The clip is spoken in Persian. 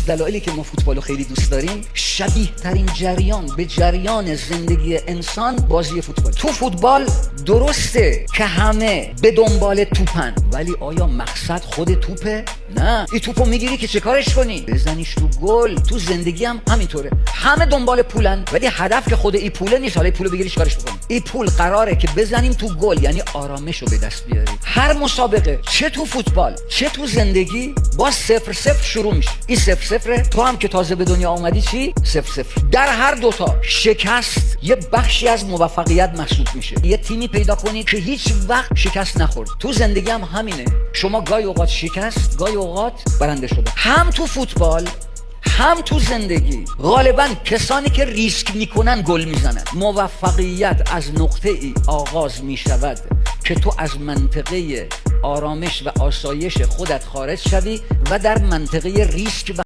دلایلی که ما فوتبالو خیلی دوست داریم، شبیه ترین جریان به جریان زندگی انسان بازی فوتبال. تو فوتبال درسته که همه به دنبال توپن، ولی آیا مقصد خود توپه؟ نه، این توپو میگیری که چه کارش کنی؟ بزنیش تو گل. تو زندگی هم همینطوره، همه دنبال پولن، ولی هدف که خود این پوله نیست. حالا پولو بگیری چیکارش بکنی؟ این پول قراره که بزنیم تو گل، یعنی آرامشو به دست بیاری. هر مسابقه، چه تو فوتبال چه تو زندگی، با 0-0 شروع میشه. این 0-0 تو هم که تازه به دنیا اومدی چی؟ 0-0. در هر دوتا شکست یه بخشی از موفقیت محسوب میشه. یه تیمی پیدا کنید که هیچ وقت شکست نخورد. تو زندگی هم همینه، شما گاهی اوقات شکست، گاهی اوقات برنده شده. هم تو فوتبال هم تو زندگی غالبا کسانی که ریسک میکنن گل میزنن. موفقیت از نقطه ای آغاز میشود که تو از منطقه آرامش و آسایش خودت خارج شوی و در منطقه ریسک و